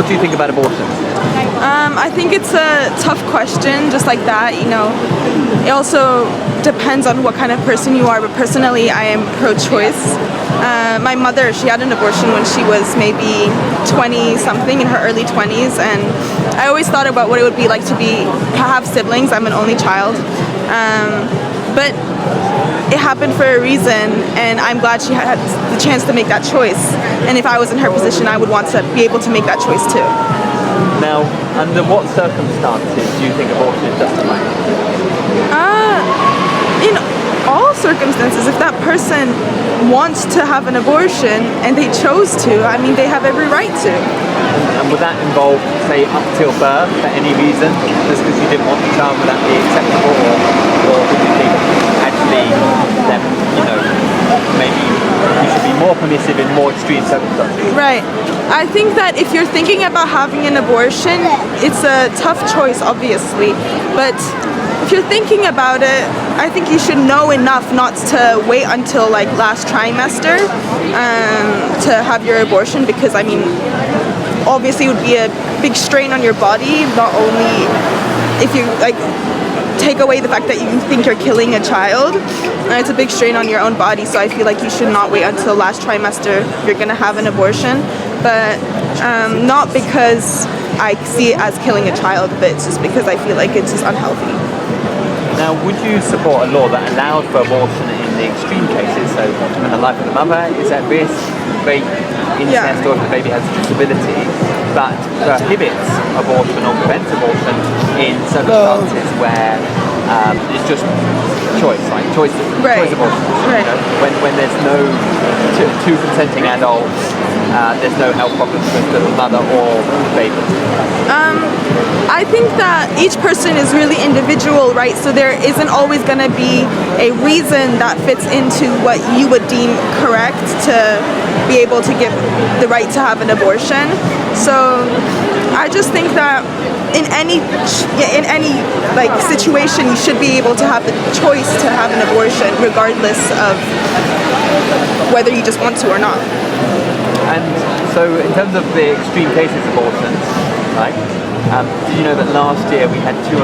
What do you think about abortion? I think it's a tough question, just like that, you know. It also depends on what kind of person you are, but personally I am pro-choice. My mother, she had an abortion when she was maybe 20-something, in her early 20s, and I always thought about what it would be like to have siblings. I'm an only child. But it happened for a reason, and I'm glad she had the chance to make that choice. And if I was in her position, I would want to be able to make that choice too. Now, under what circumstances do you think abortion is justified? In all circumstances, if that person wants to have an abortion and they chose to, I mean, they have every right to. And would that involve, say, up till birth for any reason? Just because you didn't want the child, would that be acceptable? Or would you think actually that, you know, maybe you should be more permissive in more extreme circumstances? Right. I think that if you're thinking about having an abortion, it's a tough choice, obviously. But if you're thinking about it, I think you should know enough not to wait until like last trimester to have your abortion, because I mean, obviously it would be a big strain on your body, not only if you like take away the fact that you think you're killing a child, it's a big strain on your own body. So I feel like you should not wait until last trimester if you're gonna have an abortion, but not because I see it as killing a child, but it's just because I feel like it's just unhealthy. Now, would you support a law that allowed for abortion in the extreme cases? So when the life of the mother is at risk, rape, incest, or if the baby has a disability, but prohibits abortion or prevents abortion in circumstances where it's just choice, like choice abortion. Right. You know, when there's no two consenting adults, there's no health problems with the mother or the baby. I think that each person is really individual, right? So there isn't always going to be a reason that fits into what you would deem correct to be able to give the right to have an abortion. So I just think that in any like situation, you should be able to have the choice to have an abortion, regardless of whether you just want to or not. And so, in terms of the extreme cases of abortions, right? Did you know that last year we had 250,000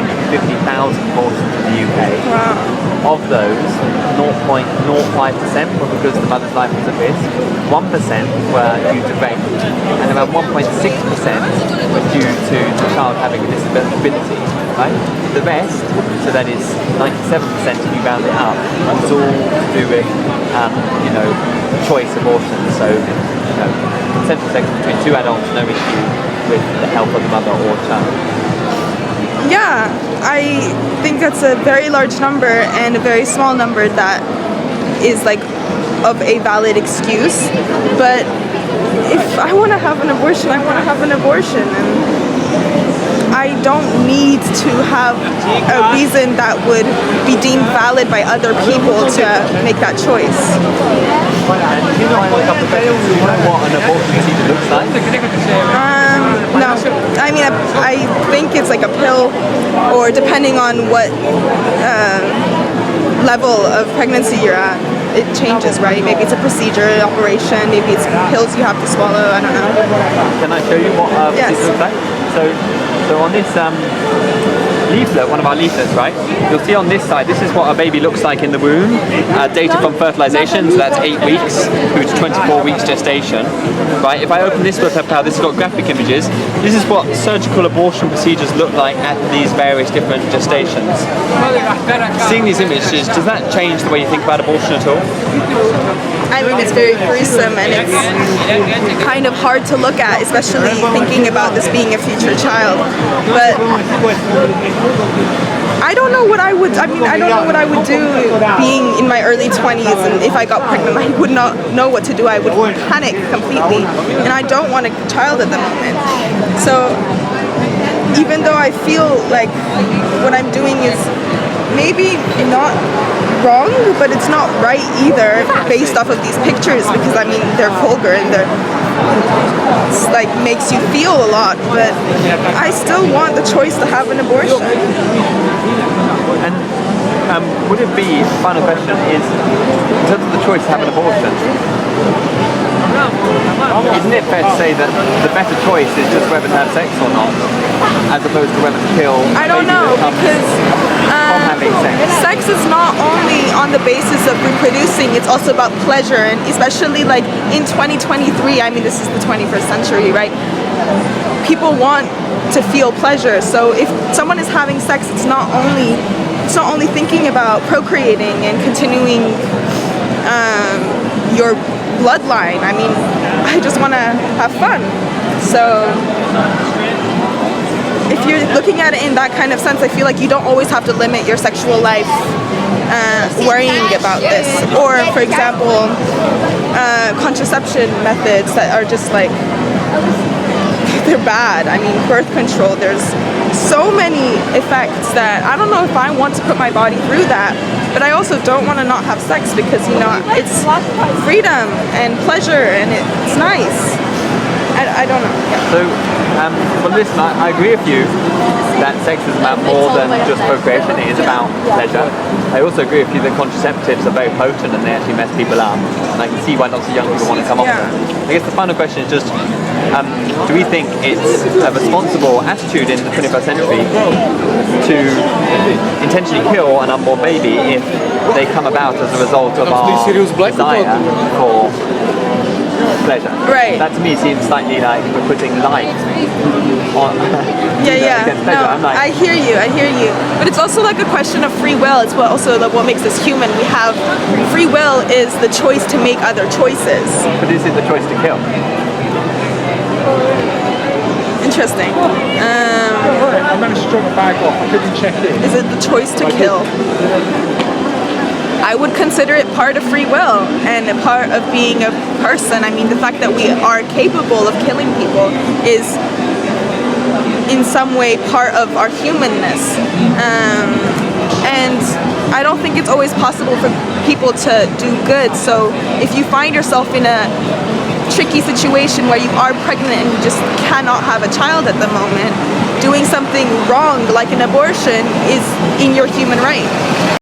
abortions in the UK? Wow. Of those, 0.05% were because the mother's life was at risk, 1% were due to rape, and about 1.6% were due to the child having a disability. Right? The rest, so that is 97% if you round it up, was all to do with, you know, choice abortion. So, you know, consensual sex between two adults, no issue with the health of the mother or child. Yeah, I think that's a very large number and a very small number that is like of a valid excuse. But if I want to have an abortion, I want to have an abortion, and I don't need to have a reason that would be deemed valid by other people to make that choice. And do you know what an abortion procedure looks like? No, I mean, I think it's like a pill, or depending on what level of pregnancy you're at, it changes, right? Maybe it's a procedure, an operation, maybe it's pills you have to swallow, I don't know. Can I show you what a procedure looks like? So on this leaflet, one of our leaflets, right, you'll see on this side, this is what a baby looks like in the womb, data from fertilization, so that's 8 weeks through to 24 weeks gestation, right? If I open this book up now, this has got graphic images. This is what surgical abortion procedures look like at these various different gestations. Seeing these images, does that change the way you think about abortion at all? I mean, it's very gruesome and it's kind of hard to look at, especially thinking about this being a future child. But I don't know what I would do being in my early 20s, and if I got pregnant, I would not know what to do. I would panic completely, and I don't want a child at the moment. So even though I feel like what I'm doing is maybe not wrong, but it's not right either based off of these pictures, because I mean they're vulgar and it's like makes you feel a lot, but I still want the choice to have an abortion. And would it be, final question is, in terms of the choice to have an abortion, isn't it fair to say that the better choice is just whether to have sex or not, as opposed to whether to kill? I don't know, because from having sex. sex is not only on the basis of reproducing, it's also about pleasure, and especially like in 2023, I mean this is the 21st century, right? People want to feel pleasure, so if someone is having sex, it's not only thinking about procreating and continuing your bloodline. I mean, I just want to have fun. So if you're looking at it in that kind of sense, I feel like you don't always have to limit your sexual life worrying about this. Or, for example, contraception methods that are just like, they're bad. I mean, birth control, there's so many effects that I don't know if I want to put my body through that, but I also don't want to not have sex because, you know, it's freedom and pleasure and it's nice. I don't know. Yeah. So, well, listen, I agree with you that sex is about more than just procreation. It is about pleasure. I also agree with you that contraceptives are very potent and they actually mess people up. And I can see why lots of young people want to come off them. I guess the final question is just, do we think it's a responsible attitude in the 21st century to intentionally kill an unborn baby if they come about as a result of our desire for pleasure? Right. That to me seems slightly like we're putting life on against pleasure. No, I'm like, I hear you. But it's also like a question of free will. It's also like what makes us human. We have free will is the choice to make other choices. but is it the choice to kill? Interesting. I managed to drop my bag off. I couldn't check in. Is it the choice to kill? I would consider it part of free will and a part of being a person. I mean, the fact that we are capable of killing people is in some way part of our humanness. And I don't think it's always possible for people to do good. So if you find yourself in a tricky situation where you are pregnant and you just cannot have a child at the moment, doing something wrong like an abortion is in your human right.